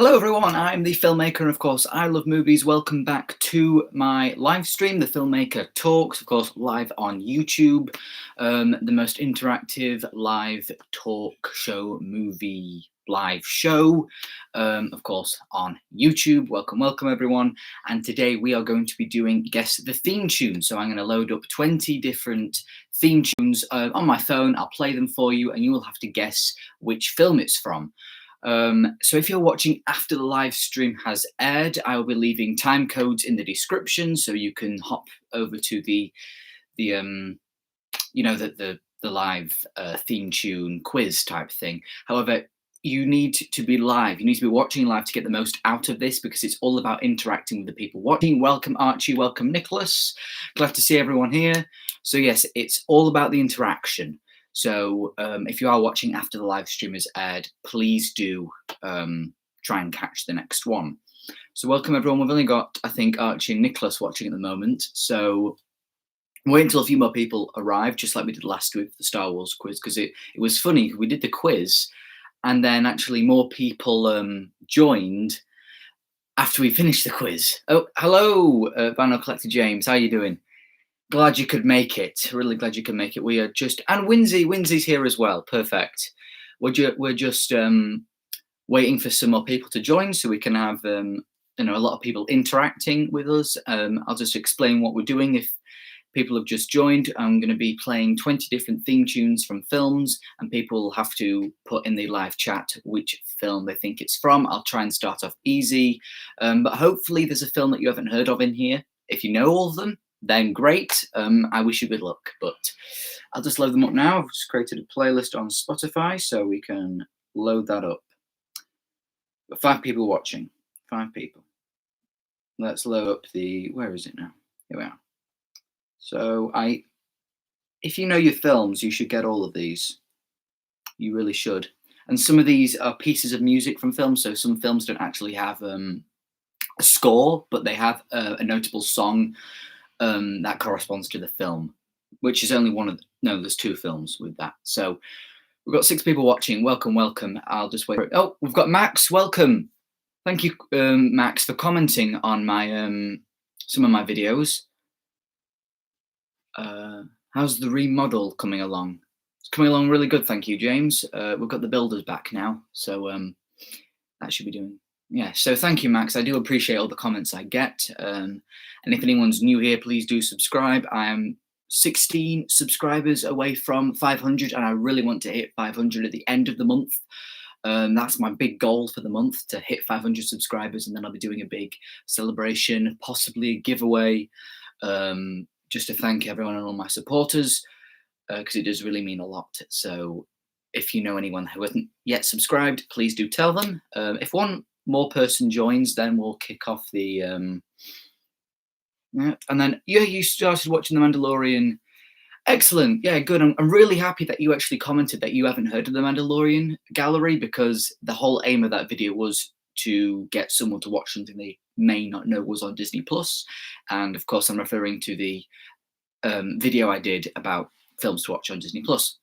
Hello everyone, I'm the Filmmaker, and of course I love movies. Welcome back to my live stream, the Filmmaker Talks, of course live on YouTube, the most interactive live talk show movie live show, of course on YouTube. Welcome everyone, and today we are going to be doing Guess the Theme Tune. So I'm going to load up 20 different theme tunes on my phone. I'll play them for you and you will have to guess which film it's from. So if you're watching after the live stream has aired, I will be leaving time codes in the description, so you can hop over to the live theme tune quiz type thing. However, you need to be live. You need to be watching live to get the most out of this, because it's all about interacting with the people watching. Welcome Archie, welcome Nicholas. Glad to see everyone here. So yes, it's all about the interaction. So if you are watching after the live stream is aired, please do try and catch the next one. So welcome everyone. We've only got, I think, Archie and Nicholas watching at the moment. So wait until a few more people arrive, just like we did last week for the Star Wars quiz, because it was funny. We did the quiz and then actually more people joined after we finished the quiz. Oh, hello, Vinyl Collector James. How are you doing? Glad you could make it. Really glad you can make it. We are just, and Winsy's here as well. Perfect. We're just waiting for some more people to join so we can have a lot of people interacting with us. I'll just explain what we're doing. If people have just joined, I'm going to be playing 20 different theme tunes from films, and people will have to put in the live chat which film they think it's from. I'll try and start off easy, but hopefully there's a film that you haven't heard of in here. If you know all of them, then great. I wish you good luck, but I'll just load them up now. I've just created a playlist on Spotify so we can load that up. Got 5 people watching. 5 people. Let's load up the, where is it now? Here we are. So if you know your films, you should get all of these. You really should. And some of these are pieces of music from films, so some films don't actually have a score, but they have a notable song that corresponds to the film, which is only one of there's 2 films with that. So we've got 6 people watching. Welcome. I'll just wait. Oh, we've got Max. Welcome. Thank you, Max, for commenting on my some of my videos. How's the remodel coming along? It's coming along really good, thank you, James. We've got the builders back now, so that should be doing. Yeah, so thank you, Max. I do appreciate all the comments I get. And if anyone's new here, please do subscribe. I am 16 subscribers away from 500, and I really want to hit 500 at the end of the month. That's my big goal for the month, to hit 500 subscribers, and then I'll be doing a big celebration, possibly a giveaway, just to thank everyone and all my supporters, because it does really mean a lot. So if you know anyone who hasn't yet subscribed, please do tell them. If one more person joins, then we'll kick off the and then you started watching The Mandalorian. Excellent. Yeah, good. I'm really happy that you actually commented that you haven't heard of The Mandalorian Gallery, because the whole aim of that video was to get someone to watch something they may not know was on Disney Plus. And of course I'm referring to the video I did about films to watch on Disney Plus.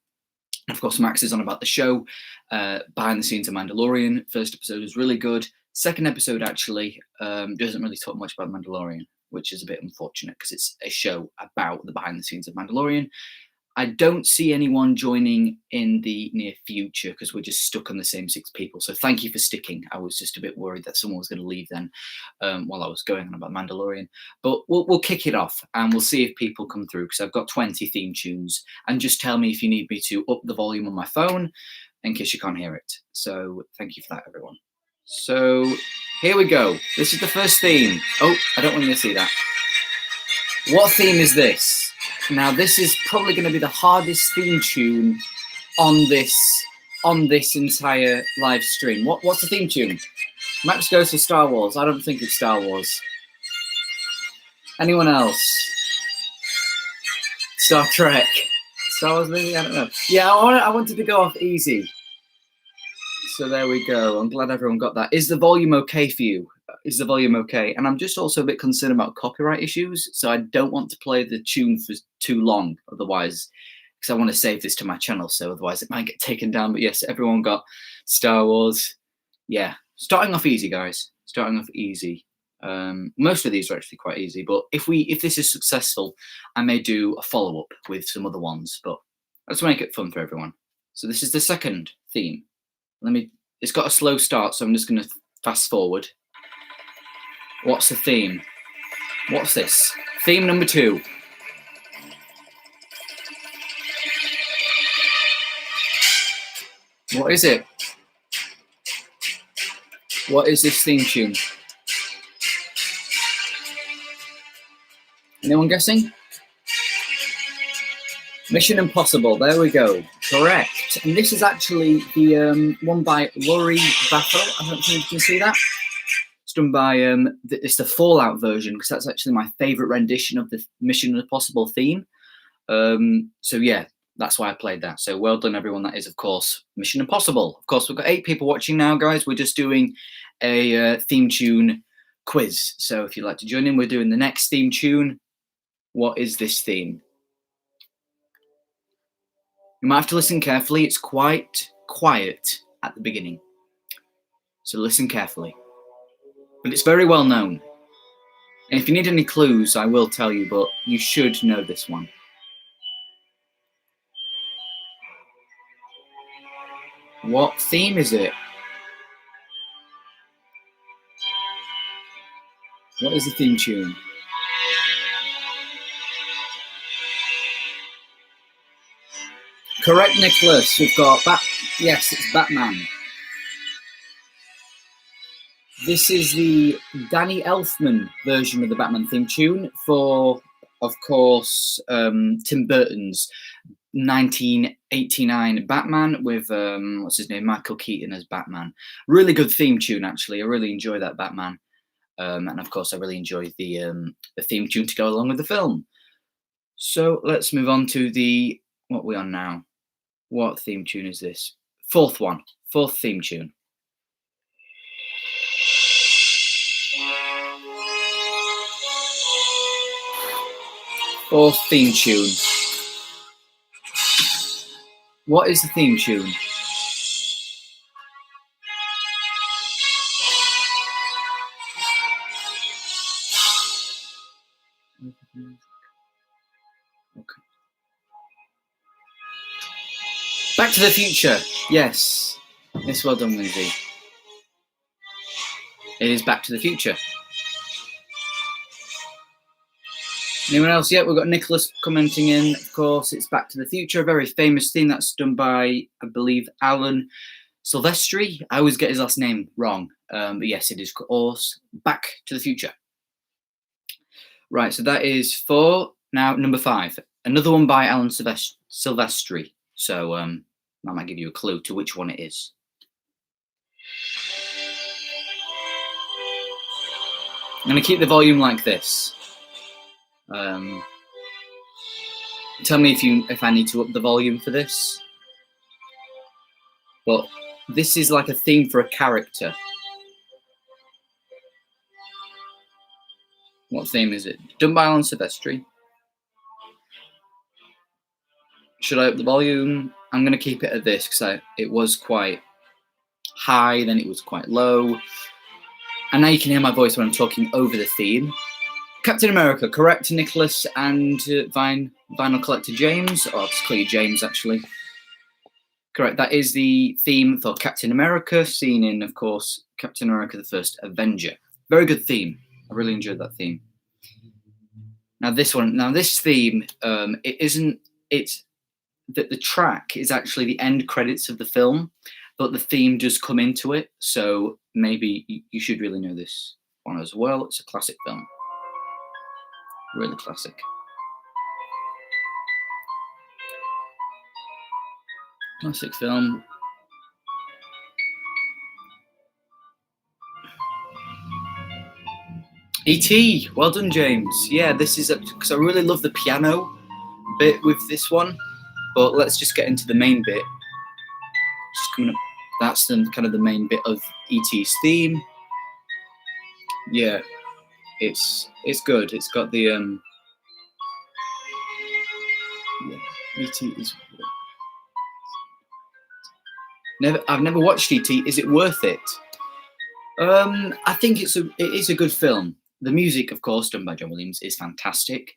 And of course Max is on about the show, behind the scenes of Mandalorian. First episode was really good. Second episode actually doesn't really talk much about Mandalorian, which is a bit unfortunate because it's a show about the behind the scenes of Mandalorian. I don't see anyone joining in the near future because we're just stuck on the same 6 people. So thank you for sticking. I was just a bit worried that someone was going to leave then while I was going on about Mandalorian. But we'll kick it off and we'll see if people come through, because I've got 20 theme tunes. And just tell me if you need me to up the volume on my phone in case you can't hear it. So thank you for that, everyone. So here we go. This is the first theme. Oh, I don't want you to see that. What theme is this? Now, this is probably going to be the hardest theme tune on this entire live stream. What's the theme tune? Max goes for Star Wars. I don't think it's Star Wars. Anyone else? Star Trek. Star Wars movie? I don't know. Yeah, I wanted to go off easy. So there we go. I'm glad everyone got that. Is the volume okay for you? Is the volume okay? And I'm just also a bit concerned about copyright issues, so I don't want to play the tune for too long, otherwise, because I want to save this to my channel, so otherwise it might get taken down. But yes, everyone got Star Wars. Yeah, starting off easy, guys. Starting off easy. Most of these are actually quite easy, but if this is successful, I may do a follow-up with some other ones, but let's make it fun for everyone. So this is the second theme. It's got a slow start, so I'm just going to fast forward. What's the theme? What's this? Theme number 2. What is it? What is this theme tune? Anyone guessing? Mission Impossible. There we go. Correct. And this is actually the one by Laurie Battle. I don't think you can see that. It's done by it's the Fallout version, because that's actually my favourite rendition of the Mission Impossible theme. So yeah, that's why I played that. So well done, everyone. That is, of course, Mission Impossible. Of course, we've got 8 people watching now, guys. We're just doing a theme tune quiz. So if you'd like to join in, we're doing the next theme tune. What is this theme? You might have to listen carefully. It's quite quiet at the beginning. So listen carefully. But it's very well known. And if you need any clues, I will tell you, but you should know this one. What theme is it? What is the theme tune? Correct, Nicholas. We've got yes, it's Batman. This is the Danny Elfman version of the Batman theme tune for, of course, Tim Burton's 1989 Batman with what's his name, Michael Keaton as Batman. Really good theme tune, actually. I really enjoy that Batman, and of course, I really enjoy the theme tune to go along with the film. So let's move on to the what we're on now. What theme tune is this? Fourth theme tune. Fourth theme tune. What is the theme tune? Okay. Back to the Future. Yes. Yes, well done, Lindsay. It is Back to the Future. Anyone else yet? We've got Nicholas commenting in. Of course, it's Back to the Future, a very famous theme that's done by, I believe, Alan Silvestri. I always get his last name wrong. But yes, it is, of course, Back to the Future. Right, so that is for now number 5. Another one by Alan Silvestri. So that might give you a clue to which one it is. I'm going to keep the volume like this. Tell me if I need to up the volume for this. But this is like a theme for a character. What theme is it? Done by Alan Silvestri. Should I up the volume? I'm going to keep it at this because it was quite high, then it was quite low. And now you can hear my voice when I'm talking over the theme. Captain America, correct, Nicholas and Vinyl Collector James. Or I'll just call you James, actually. Correct, that is the theme for Captain America, seen in, of course, Captain America the First Avenger. Very good theme. I really enjoyed that theme. Now this theme, the track is actually the end credits of the film, but the theme does come into it, so maybe you should really know this one as well. It's a classic film. Really classic. Classic film. E.T. Well done, James. Yeah, this is because I really love the piano bit with this one, but let's just get into the main bit. Just coming up. That's kind of the main bit of E.T.'s theme. Yeah, it's good. It's got the yeah, E.T. is. I've never watched E.T. Is it worth it? I think it is a good film. The music, of course, done by John Williams, is fantastic,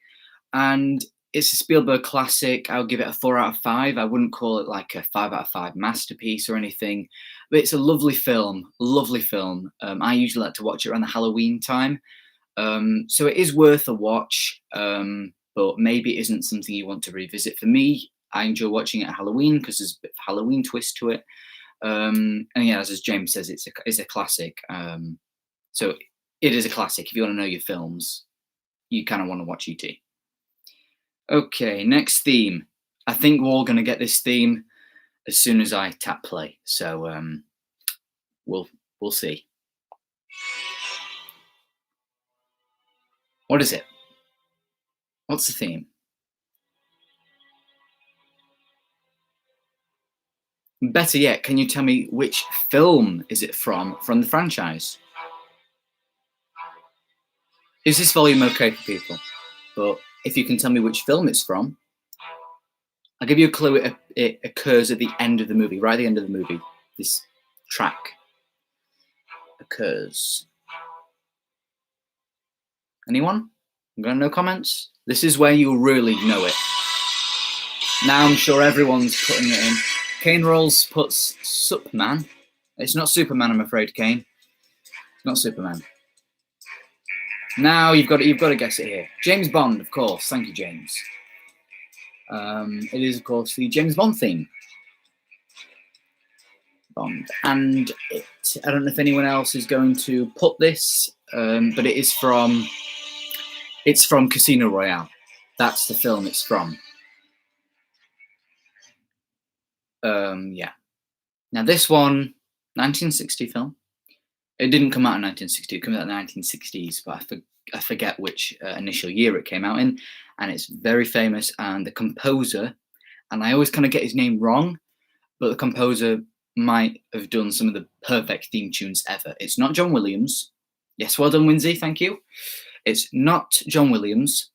and it's a Spielberg classic. I'll give it a 4 out of 5. I wouldn't call it like a 5 out of 5 masterpiece or anything, but it's a lovely film. Lovely film. I usually like to watch it around the Halloween time, so it is worth a watch. But maybe it isn't something you want to revisit. For me, I enjoy watching it at Halloween because there's a bit of a Halloween twist to it. And yeah, as James says, it's a classic. So it is a classic. If you want to know your films, you kind of want to watch E.T. Okay, next theme. I think we're all going to get this theme as soon as I tap play. So we'll see. What is it? What's the theme? Better yet, can you tell me which film is it from the franchise? Is this volume okay for people? But if you can tell me which film it's from, I'll give you a clue. It occurs at the end of the movie, right at the end of the movie. This track occurs. Anyone? I'm going to no comments. This is where you'll really know it. Now I'm sure everyone's putting it in. Kane Rolls puts Superman. It's not Superman, I'm afraid, Kane. It's not Superman. Now you've got to guess it here. James Bond, of course. Thank you, James. It is, of course, the James Bond theme. Bond, and I don't know if anyone else is going to put this, but it is from. It's from Casino Royale. That's the film it's from. Yeah. Now this one, 1960 film. It didn't come out in 1960. It came out in the 1960s, but I forget which initial year it came out in. And it's very famous. And the composer, and I always kind of get his name wrong, but the composer might have done some of the perfect theme tunes ever. It's not John Williams. Yes, well done, Winsy. Thank you. It's not John Williams,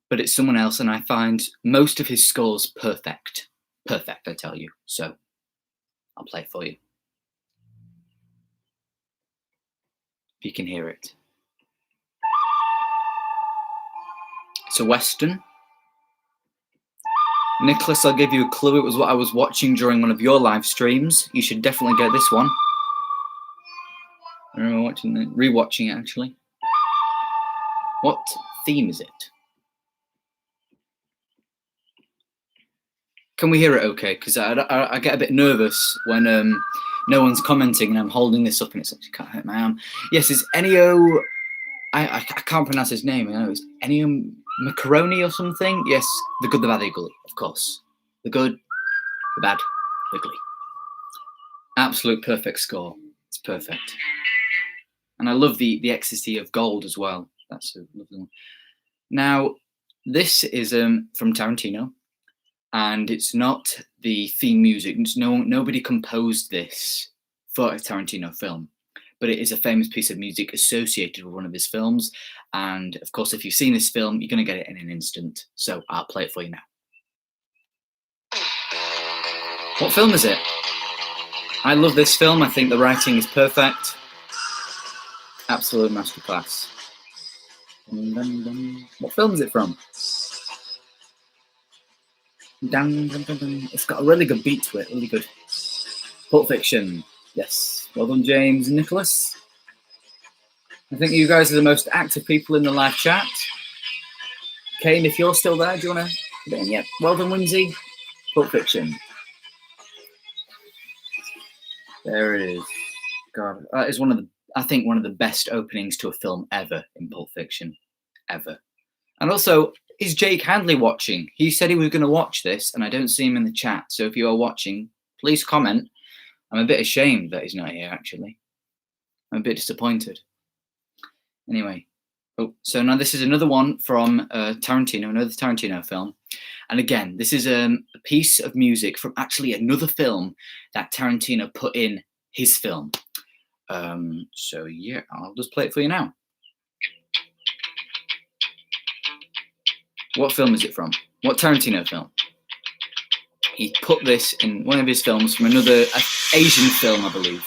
but it's someone else. And I find most of his scores perfect. Perfect, I tell you. So I'll play it for you. If you can hear it. It's a Western. Nicholas, I'll give you a clue. It was what I was watching during one of your live streams. You should definitely get this one. I remember rewatching it, actually. What theme is it? Can we hear it okay? Because I get a bit nervous when no one's commenting and I'm holding this up and it's actually can't hurt my arm. Yes, it's Ennio. I can't pronounce his name. I know it's Ennio Macaroni or something. Yes, The Good, the Bad, the Ugly, of course. The Good, the Bad, the Ugly. Absolute perfect score. It's perfect. And I love the ecstasy of gold as well. That's a lovely one. Now, this is from Tarantino, and it's not the theme music. Nobody composed this for a Tarantino film, but it is a famous piece of music associated with one of his films. And of course, if you've seen this film, you're going to get it in an instant. So I'll play it for you now. What film is it? I love this film. I think the writing is perfect. Absolute masterclass. What film is it from? It's got a really good beat to it. Really good. Pulp Fiction. Yes. Well done, James and Nicholas. I think you guys are the most active people in the live chat. Kane, if you're still there, do you want to get in? Yep. Well done, Winsy. Pulp Fiction. There it is. God, that is one of the best openings to a film ever in Pulp Fiction. Ever. And also, is Jake Handley watching? He said he was going to watch this, and I don't see him in the chat. So if you are watching, please comment. I'm a bit ashamed that he's not here, actually. I'm a bit disappointed. Anyway. Oh, so now this is another one from Tarantino, another Tarantino film. And again, this is a piece of music from actually another film that Tarantino put in his film. So yeah, I'll just play it for you now. What film is it from? What Tarantino film? He put this in one of his films from another Asian film, I believe.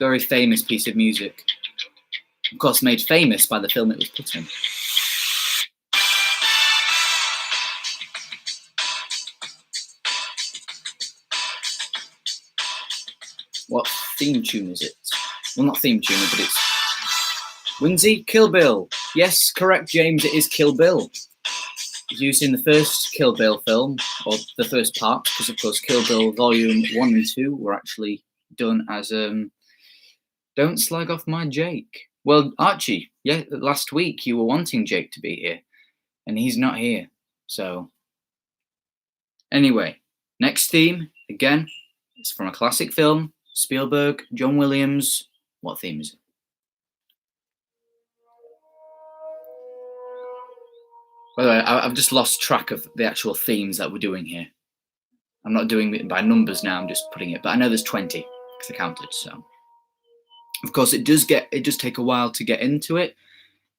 Very famous piece of music. Of course, made famous by the film it was put in. What theme tune is it? Well, not theme tune, but it's Winsy, Kill Bill. Yes, correct, James. It is Kill Bill. It's used in the first Kill Bill film, or the first part, because of course Kill Bill Volume 1 and 2 were actually done as Don't Slag Off My Jake. Well, Archie, yeah, last week you were wanting Jake to be here, and he's not here. So, anyway, next theme, again, it's from a classic film, Spielberg, John Williams. What theme is it? By the way, I've just lost track of the actual themes that we're doing here. I'm not doing it by numbers now, I'm just putting it, but I know there's 20, because I counted, so. Of course, it does take a while to get into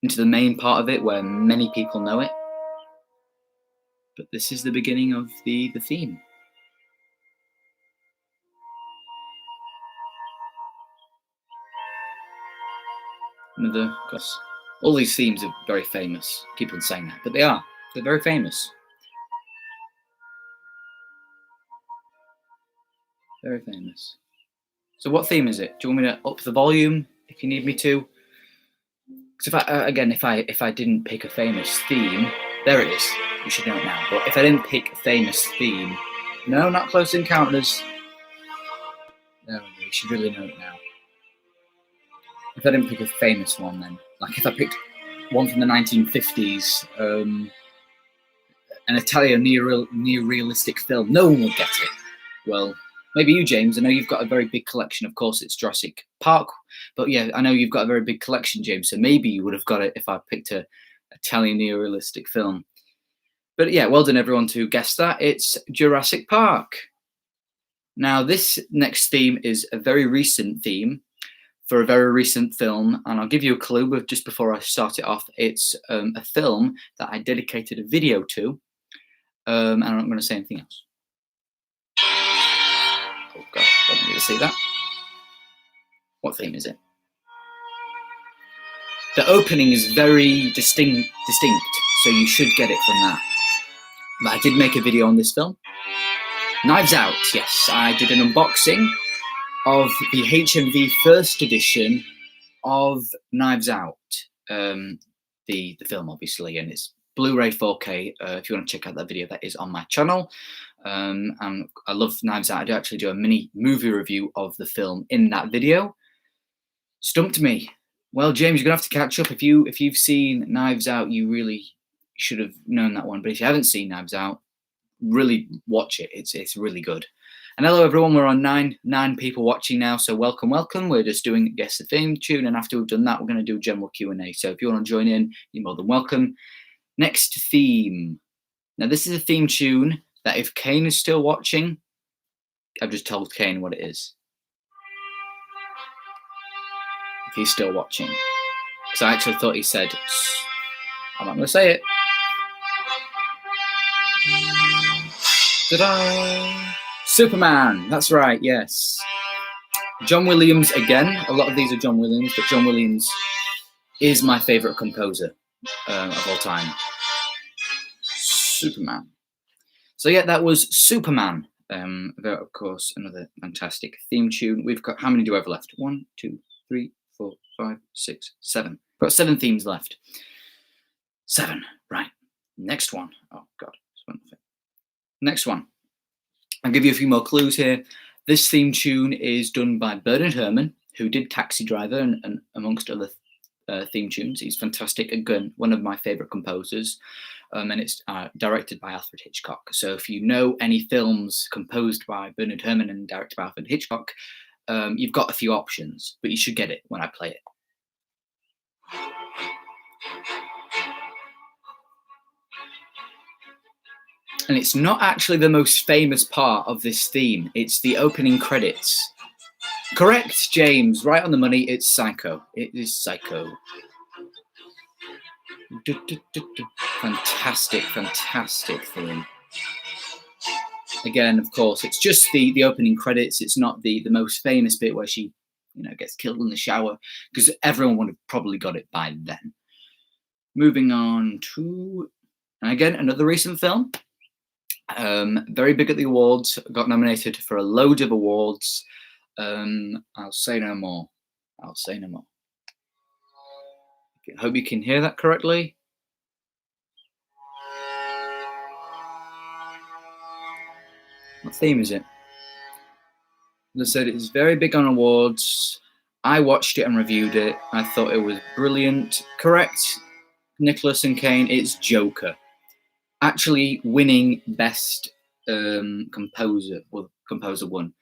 the main part of it, where many people know it. But this is the beginning of the theme. Another, of course, all these themes are very famous. I keep on saying that, but they're very famous. Very famous. So what theme is it? Do you want me to up the volume if you need me to? Because if I didn't pick a famous theme, there it is. You should know it now. But if I didn't pick a famous theme, no, not Close Encounters. No, you should really know it now. If I didn't pick a famous one, then like if I picked one from the 1950s, an Italian near-realistic film, no one would get it. Well, maybe you, James. I know you've got a very big collection. Of course, it's Jurassic Park. But yeah, I know you've got a very big collection, James. So maybe you would have got it if I picked a Italian near-realistic film. But yeah, well done, everyone, to guess that. It's Jurassic Park. Now, this next theme is a very recent theme for a very recent film. And I'll give you a clue but just before I start it off. It's a film that I dedicated a video to. And I'm not going to say anything else. Oh God, I don't need to see that. What theme is it? The opening is very distinct, so you should get it from that. But I did make a video on this film. Knives Out, yes. I did an unboxing of the HMV first edition of Knives Out, the film, obviously, and it's Blu-ray 4K. If you want to check out that video, that is on my channel. And I love Knives Out. I do actually do a mini movie review of the film in that video. Stumped me. Well, James, you're gonna have to catch up. If you've seen Knives Out, you really should have known that one. But if you haven't seen Knives Out, really watch it. It's really good. And hello everyone, we're on nine people watching now, so welcome. We're just doing guess the theme tune, and after we've done that, we're going to do general Q&A. So if you want to join in, you're more than welcome. Next theme. Now this is a theme tune that if Kane is still watching, I've just told Kane what it is. If he's still watching, because I actually thought he said, I'm not going to say it. Ta-da! Superman, that's right, yes. John Williams again. A lot of these are John Williams, but John Williams is my favourite composer of all time. Superman. So yeah, that was Superman. Of course, another fantastic theme tune. We've got, how many do I have left? 1, 2, 3, 4, 5, 6, 7. We've got 7 themes left. 7, right. Next one. Oh God. Next one. I'll give you a few more clues here. This theme tune is done by Bernard Herrmann, who did Taxi Driver and amongst other theme tunes. He's fantastic. Again, one of my favourite composers. And it's directed by Alfred Hitchcock. So if you know any films composed by Bernard Herrmann and directed by Alfred Hitchcock, you've got a few options, but you should get it when I play it. And it's not actually the most famous part of this theme. It's the opening credits. Correct, James. Right on the money. It's Psycho. It is Psycho. Fantastic, fantastic theme. Again, of course, it's just the opening credits. It's not the most famous bit where she gets killed in the shower, because everyone would have probably got it by then. Moving on to, and again, another recent film. Very big at the awards, got nominated for a load of awards. I'll say no more. I'll say no more. I hope you can hear that correctly. What theme is it? As I said, it's very big on awards. I watched it and reviewed it. I thought it was brilliant. Correct, Nicholas and Kane, it's Joker. Actually winning Best Composer, well, Composer won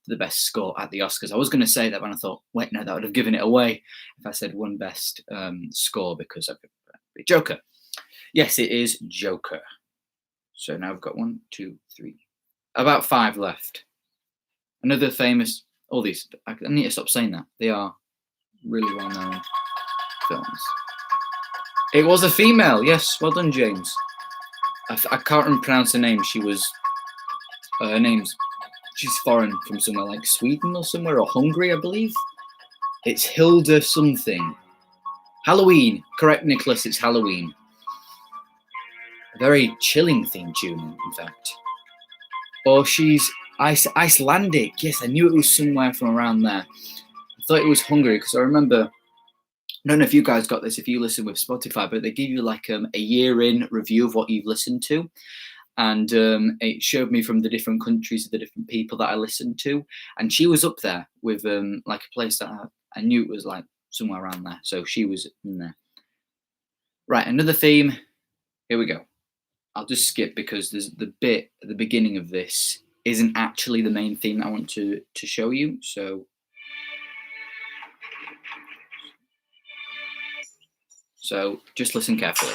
for the best score at the Oscars. I was going to say that, but I thought, wait, no, that would have given it away if I said won Best Score, because I could be Joker. Yes, it is Joker. So now I've got 1, 2, 3, about 5 left. Another famous, all these, I need to stop saying that. They are really well-known films. It was a female, yes, well done, James. I can't pronounce her name. Her name's, she's foreign, from somewhere like Sweden or somewhere, or Hungary, I believe. It's Hilda something. Halloween, correct, Nicholas, it's Halloween. A very chilling theme tune, in fact. Or she's Icelandic. Yes, I knew it was somewhere from around there. I thought it was Hungary, because I remember, I don't know if you guys got this if you listen with Spotify, but they give you like a year in review of what you've listened to. And it showed me from the different countries, the different people that I listened to. And she was up there with like a place that I knew it was like somewhere around there. So she was in there. Right, another theme. Here we go. I'll just skip, because there's the bit at the beginning of this isn't actually the main theme I want to show you. So just listen carefully.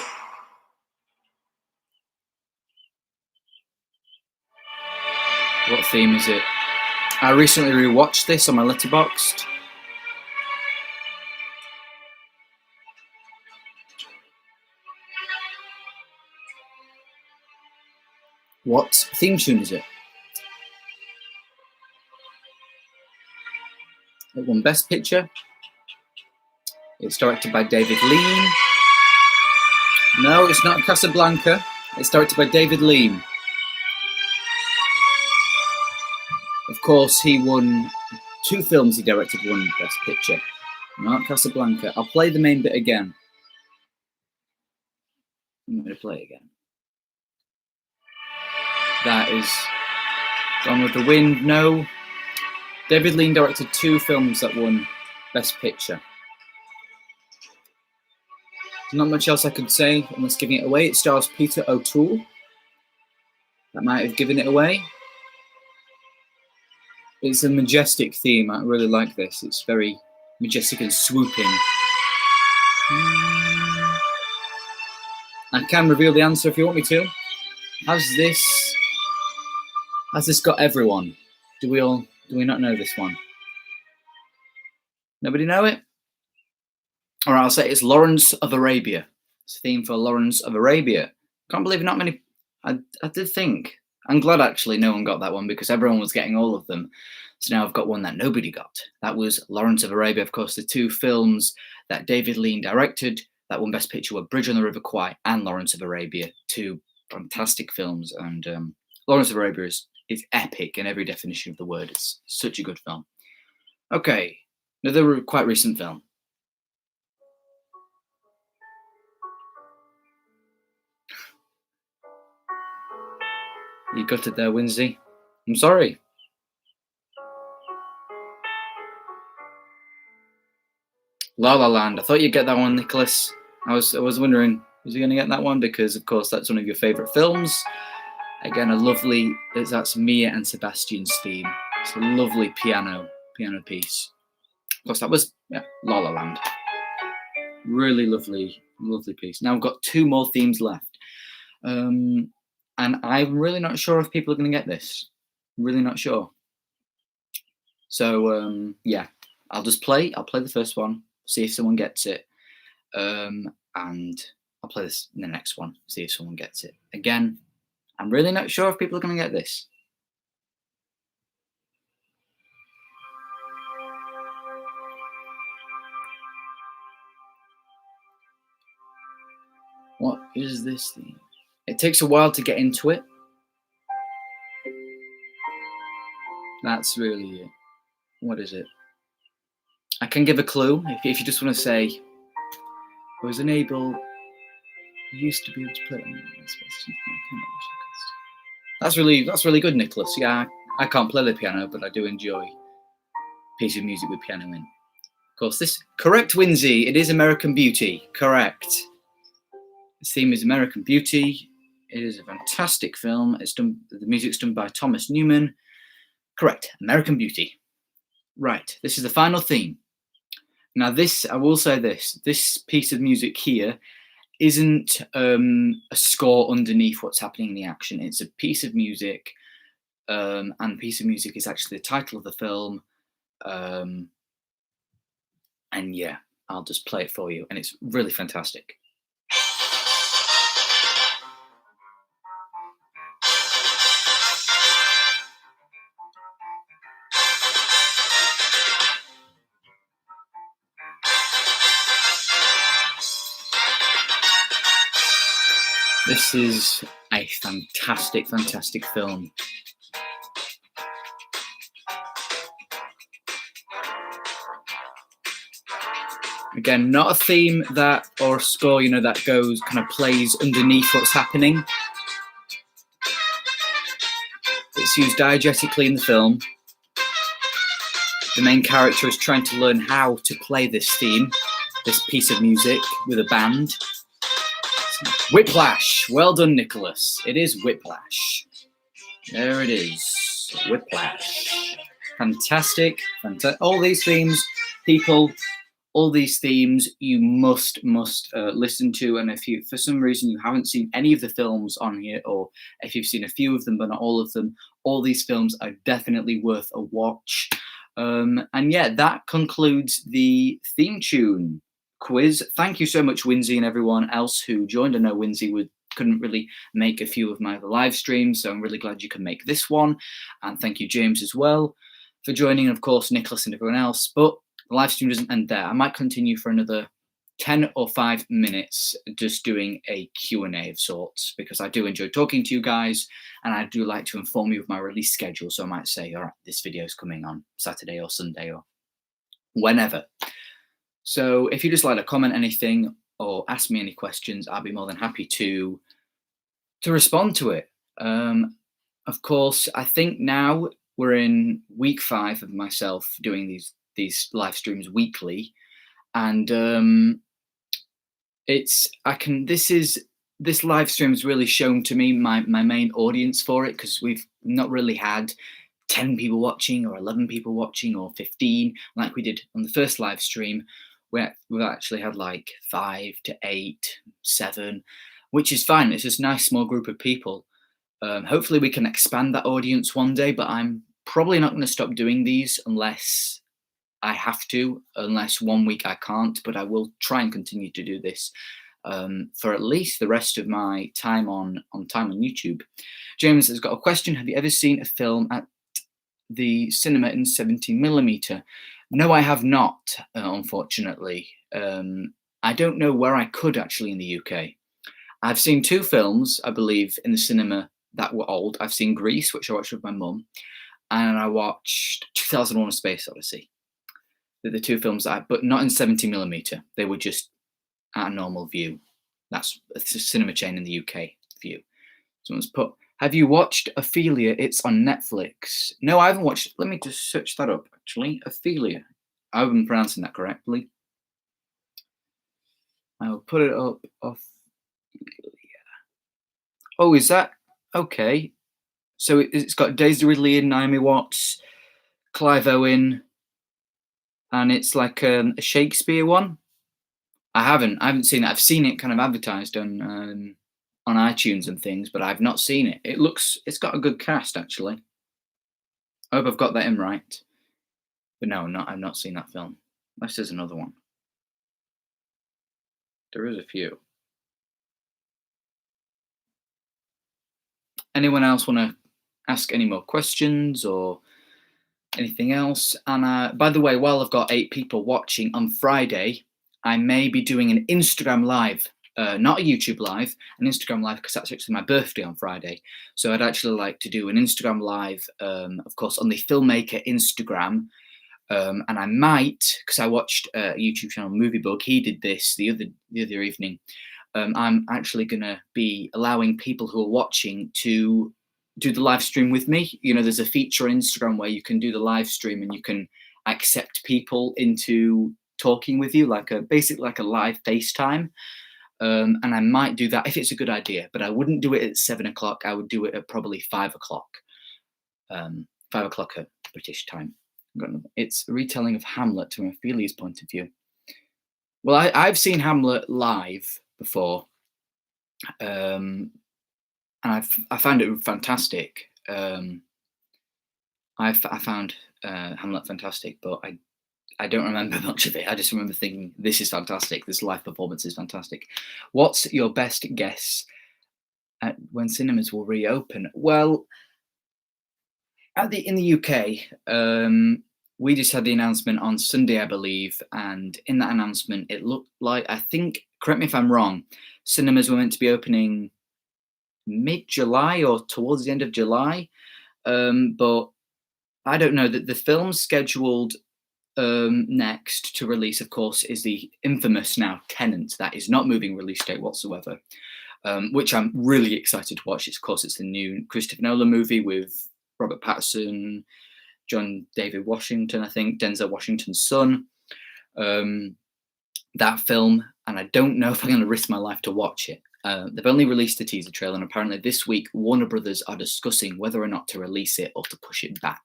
What theme is it? I recently rewatched this on my Letterboxd. What theme tune is it? It won Best Picture. It's directed by David Lean. No, it's not Casablanca. It's directed by David Lean. Of course, he won 2 films he directed won Best Picture. Not Casablanca. I'll play the main bit again. I'm going to play it again. That is Gone with the Wind. No. David Lean directed 2 films that won Best Picture. Not much else I could say unless giving it away. It stars Peter O'Toole. That might have given it away. It's a majestic theme. I really like this. It's very majestic and swooping. I can reveal the answer if you want me to. Has this got everyone? Do we not know this one? Nobody know it? All right, I'll say it's Lawrence of Arabia. It's a theme for Lawrence of Arabia. Can't believe not many. I did think. I'm glad actually no one got that one, because everyone was getting all of them. So now I've got one that nobody got. That was Lawrence of Arabia. Of course, the 2 films that David Lean directed that won Best Picture were Bridge on the River Kwai and Lawrence of Arabia. 2 fantastic films. And Lawrence of Arabia is epic in every definition of the word. It's such a good film. Okay, another quite recent film. You got it there, Winsy. I'm sorry. La La Land. I thought you'd get that one, Nicholas. I was wondering, was he going to get that one? Because, of course, that's one of your favourite films. Again, that's Mia and Sebastian's theme. It's a lovely piano piece. Of course, that was La La Land. Really lovely piece. Now I've got 2 more themes left. And I'm really not sure if people are going to get this. Really not sure. So, yeah, I'll play the first one, see if someone gets it. And I'll play this in the next one, see if someone gets it. Again, I'm really not sure if people are going to get this. What is this theme? It takes a while to get into it. That's really it. What is it? I can give a clue if you just want to say, I was unable, used to be able to play it. That's really good, Nicholas. Yeah, I can't play the piano, but I do enjoy a piece of music with piano in. Of course, this correct, Winsy. It is American Beauty. Correct. The theme is American Beauty. It is a fantastic film. It's done. The music's done by Thomas Newman. Correct. American Beauty. Right. This is the final theme. Now, this, I will say this piece of music here isn't a score underneath what's happening in the action. It's a piece of music, and the piece of music is actually the title of the film. And yeah, I'll just play it for you, and it's really fantastic. This is a fantastic, fantastic film. Again, not a theme that, or a score, you know, that goes, kind of plays underneath what's happening. It's used diegetically in the film. The main character is trying to learn how to play this theme, this piece of music, with a band. Whiplash. Well done, Nicholas. It is Whiplash. There it is. Whiplash. Fantastic. All these themes, people, all these themes you must listen to. And if you, for some reason, you haven't seen any of the films on here, or if you've seen a few of them but not all of them, all these films are definitely worth a watch. And yeah, that concludes the theme tune quiz. Thank you so much, Winsy, and everyone else who joined. I know Winsy couldn't really make a few of my other live streams, so I'm really glad you can make this one. And thank you, James, as well, for joining, and of course, Nicholas and everyone else. But the live stream doesn't end there. I might continue for another 10 or 5 minutes just doing a Q&A of sorts, because I do enjoy talking to you guys, and I do like to inform you of my release schedule. So I might say, all right, this video is coming on Saturday or Sunday or whenever. So if you just like to comment anything or ask me any questions, I'll be more than happy to respond to it. Of course, I think now we're in week 5 of myself doing these live streams weekly, and this live stream has really shown to me my main audience for it, because we've not really had 10 people watching or 11 people watching or 15 like we did on the first live stream. We've actually had like 5 to 8, 7, which is fine. It's just a nice small group of people. Hopefully we can expand that audience one day, but I'm probably not going to stop doing these unless I have to, unless one week I can't, but I will try and continue to do this for at least the rest of my time on YouTube. James has got a question. Have you ever seen a film at the cinema in 17mm? No, I have not, unfortunately. I don't know where I could actually in the UK. I've seen 2 films, I believe, in the cinema that were old. I've seen Grease, which I watched with my mum, and I watched 2001: A Space Odyssey. They're the 2 films but not in 70mm. They were just at a normal view. That's a cinema chain in the UK view. Someone's put, have you watched Ophelia? It's on Netflix. No, I haven't watched. Let me just search that up, actually. Ophelia. I hope I'm pronouncing that correctly. I will put it up. Ophelia. Oh, is that? Okay. So it's got Daisy Ridley and Naomi Watts, Clive Owen, and it's like a Shakespeare one. I haven't seen it. I've seen it kind of advertised on iTunes and things, but I've not seen it. It's got a good cast, actually. I hope I've got that in right. But no, I've not seen that film. Unless there's another one. There is a few. Anyone else want to ask any more questions or anything else? And by the way, while I've got 8 people watching on Friday, I may be doing an Instagram live not a YouTube live, an Instagram live, because that's actually my birthday on Friday. So I'd actually like to do an Instagram live, of course, on the Filmmaker Instagram. And I might, because I watched a YouTube channel, Movie Bug, he did this the other evening. I'm actually going to be allowing people who are watching to do the live stream with me. You know, there's a feature on Instagram where you can do the live stream and you can accept people into talking with you, basically like a live FaceTime. And I might do that if it's a good idea, but I wouldn't do it at 7 o'clock. I would do it at probably 5 o'clock, 5 o'clock at British time. It's a retelling of Hamlet from Ophelia's point of view. Well, I've seen Hamlet live before, and I found it fantastic. I found Hamlet fantastic, but I don't remember much of it. I just remember thinking, this is fantastic. This live performance is fantastic. What's your best guess at when cinemas will reopen? Well, in the UK, we just had the announcement on Sunday, I believe, and in that announcement, it looked like, I think, correct me if I'm wrong, cinemas were meant to be opening mid-July or towards the end of July, but I don't know. The film scheduled next to release, of course, is the infamous now Tenet. That is not moving release date whatsoever, which I'm really excited to watch. Of course, it's the new Christopher Nolan movie with Robert Pattinson, John David Washington, I think, Denzel Washington's son. That film, and I don't know if I'm going to risk my life to watch it. They've only released the teaser trailer, and apparently this week Warner Brothers are discussing whether or not to release it or to push it back.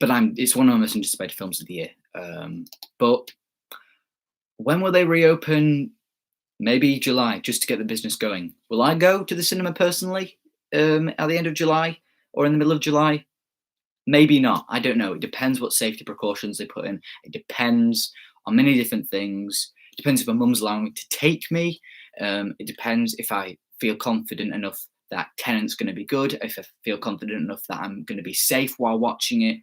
But it's one of my most anticipated films of the year. But when will they reopen? Maybe July, just to get the business going. Will I go to the cinema personally at the end of July or in the middle of July? Maybe not. I don't know. It depends what safety precautions they put in. It depends on many different things. It depends if my mum's allowing me to take me. It depends if I feel confident enough that Tenet's going to be good, if I feel confident enough that I'm going to be safe while watching it.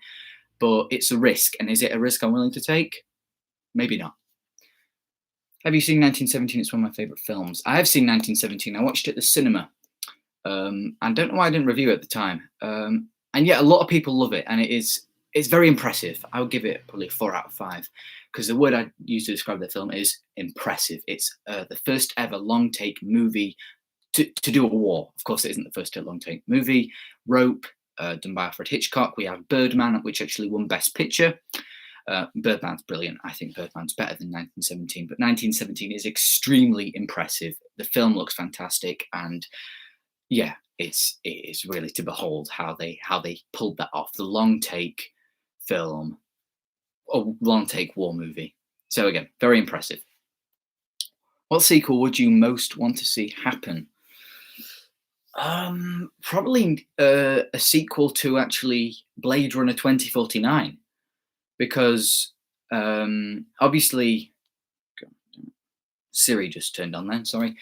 But it's a risk. And is it a risk I'm willing to take? Maybe not. Have you seen 1917? It's one of my favourite films. I have seen 1917. I watched it at the cinema. I don't know why I didn't review it at the time. And yet a lot of people love it. And it's very impressive. I would give it probably 4 out of 5. Because the word I use to describe the film is impressive. It's the first ever long take movie to do a war. Of course, it isn't the first ever long take movie. Rope, done by Alfred Hitchcock. We have Birdman, which actually won Best Picture. Birdman's brilliant. I think Birdman's better than 1917, but 1917 is extremely impressive. The film looks fantastic, and yeah, it is really to behold how they pulled that off. The long take film, or long take war movie. So again, very impressive. What sequel would you most want to see happen? Probably a sequel to actually Blade Runner 2049. Because obviously, Siri just turned on then, sorry.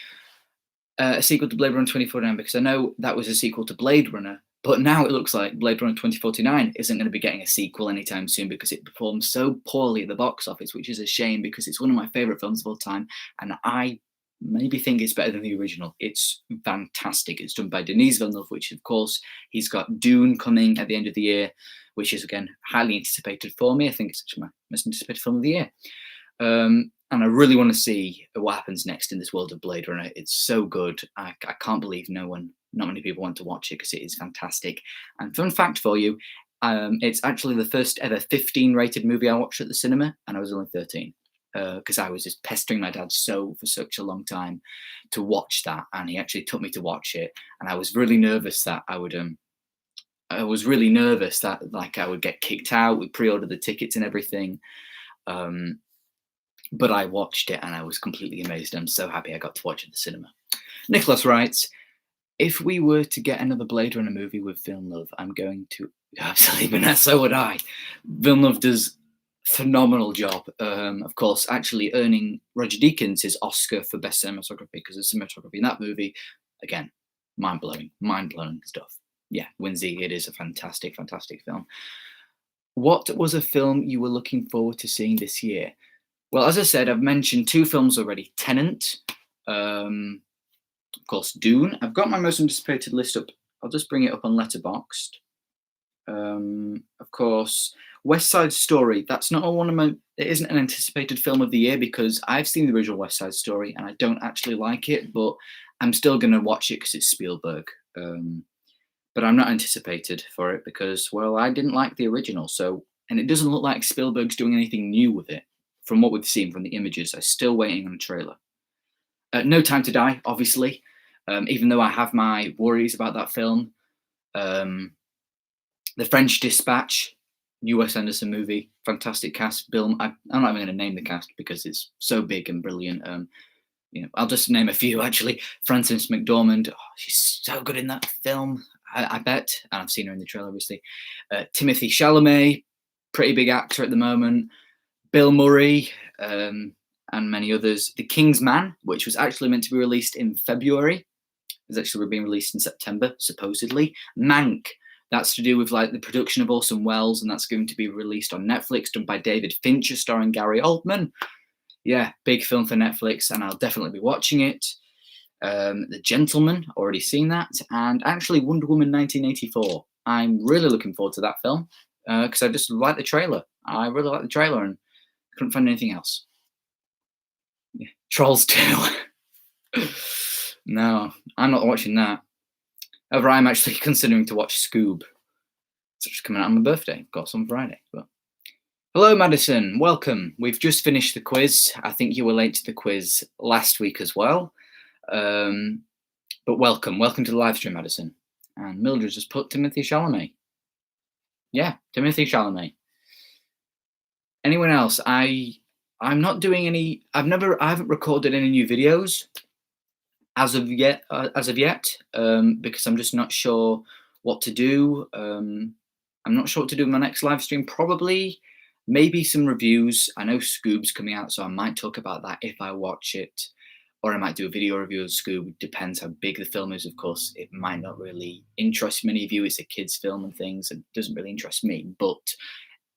A sequel to Blade Runner 2049, because I know that was a sequel to Blade Runner, but now it looks like Blade Runner 2049 isn't going to be getting a sequel anytime soon because it performed so poorly at the box office, which is a shame because it's one of my favourite films of all time, and I maybe think it's better than the original. It's fantastic. It's done by Denis Villeneuve, which, of course, he's got Dune coming at the end of the year, which is, again, highly anticipated for me. I think it's actually my most anticipated film of the year. And I really want to see what happens next in this world of Blade Runner. It's so good. I can't believe not many people want to watch it because it is fantastic. And fun fact for you, it's actually the first ever 15 rated movie I watched at the cinema, and I was only 13. Because I was just pestering my dad for such a long time to watch that, and he actually took me to watch it, and I was really nervous that I would I would get kicked out. We pre-ordered the tickets and everything, but I watched it and I was completely amazed. I'm so happy I got to watch it at the cinema. Nicholas writes, if we were to get another Blade Runner movie with Villeneuve, I'm going to absolutely, but so would I. Villeneuve does phenomenal job, of course, actually earning Roger Deakins his Oscar for best cinematography, because the cinematography in that movie, again, mind-blowing stuff. Yeah, Winsy, it is a fantastic film. What was a film you were looking forward to seeing this year? Well, as I said, I've mentioned 2 films already. Tenet, Of course, Dune. I've got my most anticipated list up. I'll just bring it up on Letterboxd. Of course, West Side Story. That's not one of my. It isn't an anticipated film of the year because I've seen the original West Side Story and I don't actually like it, but I'm still going to watch it because it's Spielberg. But I'm not anticipated for it because, well, I didn't like the original. So, and it doesn't look like Spielberg's doing anything new with it from what we've seen from the images. I'm still waiting on a trailer. No Time to Die, obviously, even though I have my worries about that film. The French Dispatch, new Wes Anderson movie, fantastic cast. I'm not even going to name the cast because it's so big and brilliant. I'll just name a few actually. Frances McDormand, she's so good in that film. I bet, and I've seen her in the trailer, obviously. Timothy Chalamet, pretty big actor at the moment. Bill Murray, and many others. The King's Man, which was actually meant to be released in February, is actually being released in September, supposedly. Mank, that's to do with like the production of Orson Welles, and that's going to be released on Netflix, done by David Fincher, starring Gary Oldman. Yeah, big film for Netflix, and I'll definitely be watching it. The Gentleman, already seen that, and actually Wonder Woman 1984. I'm really looking forward to that film because I just like the trailer. I really like the trailer and couldn't find anything else. Yeah. Trolls 2. No, I'm not watching that. However, I'm actually considering to watch Scoob. It's just coming out on my birthday. Of course, on Friday. But hello, Madison. Welcome. We've just finished the quiz. I think you were late to the quiz last week as well. But welcome. Welcome to the live stream, Madison. And Mildred just put Timothy Chalamet. Yeah, Timothy Chalamet. Anyone else? I'm not doing any. I haven't recorded any new videos as of yet. Because I'm just not sure what to do. I'm not sure what to do in my next live stream. Probably, maybe some reviews. I know Scoob's coming out, so I might talk about that if I watch it, or I might do a video review of Scoob. Depends how big the film is, of course. It might not really interest many of you. It's a kids' film and things. It doesn't really interest me, but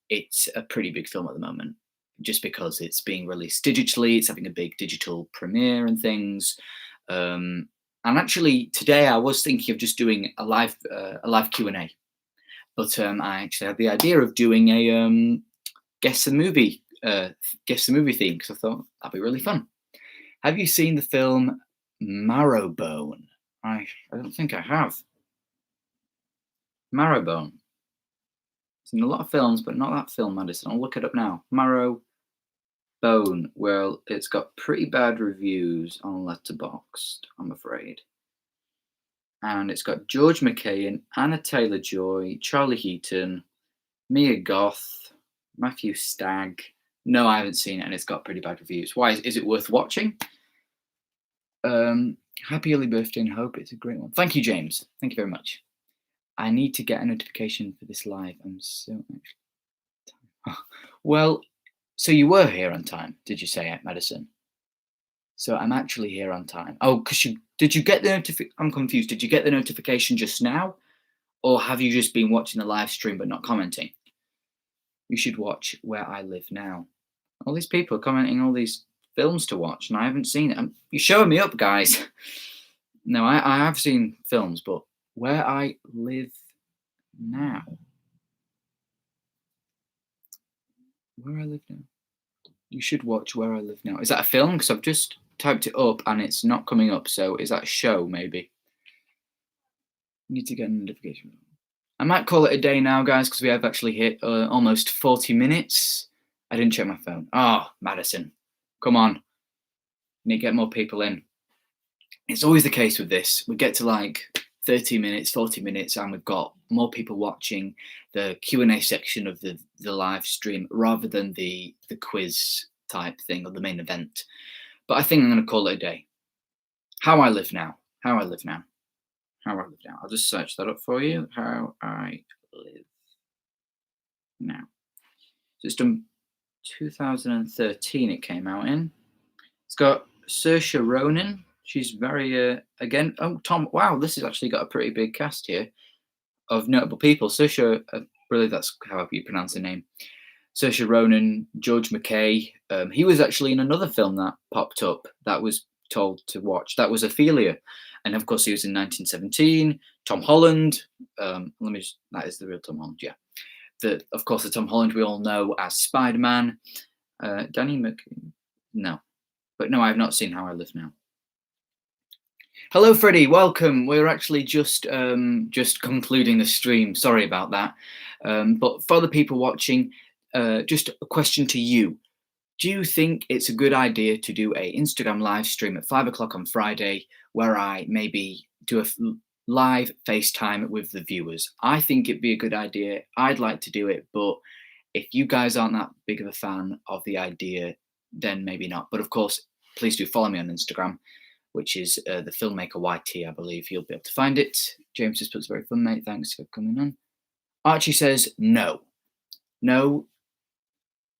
it's a pretty big film at the moment, just because it's being released digitally. It's having a big digital premiere and things. And actually, today I was thinking of just doing a live Q&A, but I actually had the idea of doing a guess the movie theme because I thought that'd be really fun. Have you seen the film Marrowbone? I don't think I have. Marrowbone. It's in a lot of films, but not that film, Madison. I'll look it up now. Marrowbone. Well, it's got pretty bad reviews on Letterboxd, I'm afraid. And it's got George McKay, Anna Taylor-Joy, Charlie Heaton, Mia Goth, Matthew Stagg. No, I haven't seen it, and it's got pretty bad reviews. Why? Is it worth watching? Happy early birthday and hope it's a great one. Thank you, James. Thank you very much. I need to get a notification for this live. I'm so well. So you were here on time, did you say, Madison? So I'm actually here on time. Oh, because did you get the notification? I'm confused. Did you get the notification just now, or have you just been watching the live stream but not commenting? You should watch Where I Live Now. All these people are commenting all these films to watch, and I haven't seen it. You're showing me up, guys. No, I have seen films, but Where I Live Now. Where I Live Now. You should watch Where I Live Now. Is that a film? Because I've just typed it up and it's not coming up. So is that a show, maybe? Need to get a notification. I might call it a day now, guys, because we have actually hit almost 40 minutes. I didn't check my phone. Oh, Madison. Come on. Need to get more people in. It's always the case with this. We get to like 30 minutes, 40 minutes, and we've got more people watching the Q&A section of the live stream rather than the quiz type thing or the main event. But I think I'm going to call it a day. How I Live Now. How I Live Now. How I Live Now. I'll just search that up for you. How I Live Now. So it's done 2013 it came out in. It's got Saoirse Ronan. She's very, again, oh, Tom, wow, this has actually got a pretty big cast here of notable people. Saoirse, really, that's how you pronounce her name. Saoirse Ronan, George McKay. He was actually in another film that popped up that was told to watch. That was Ophelia, and of course he was in 1917. Tom Holland. That is the real Tom Holland. Yeah. Of course, the Tom Holland we all know as Spider-Man. Danny no, but no, I have not seen How I Live Now. Hello, Freddie. Welcome. We're actually just concluding the stream. Sorry about that. But for the people watching, just a question to you. Do you think it's a good idea to do a Instagram live stream at 5 o'clock on Friday where I maybe do a live FaceTime with the viewers? I think it'd be a good idea. I'd like to do it, but if you guys aren't that big of a fan of the idea, then maybe not. But of course, please do follow me on Instagram, which is the Filmmaker YT, I believe. You'll be able to find it. James just puts very fun, mate. Thanks for coming on. Archie says no. No.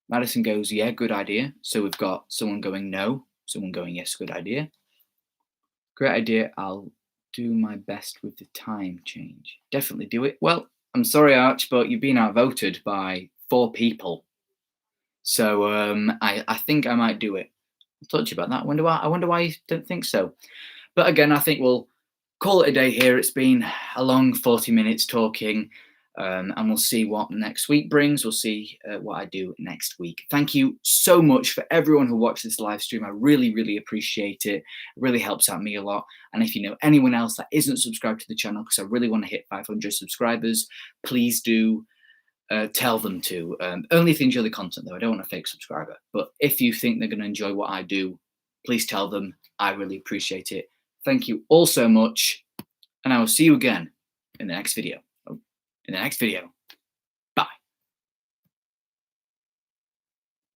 Madison goes, yeah, good idea. So we've got someone going no, someone going yes, good idea. Great idea. I'll do my best with the time change. Definitely do it. Well, I'm sorry, Arch, but you've been outvoted by 4 people. So I think I might do it. I'll talk to you about that. I wonder why you don't think so. But again, I think we'll call it a day here. It's been a long 40 minutes talking. And we'll see what next week brings. We'll see what I do next week. Thank you so much for everyone who watched this live stream. I really, really appreciate it. It really helps out me a lot. And if you know anyone else that isn't subscribed to the channel, because I really want to hit 500 subscribers, please do tell them to. Only if they enjoy the content, though. I don't want a fake subscriber. But if you think they're going to enjoy what I do, please tell them. I really appreciate it. Thank you all so much. And I will see you again in the next video.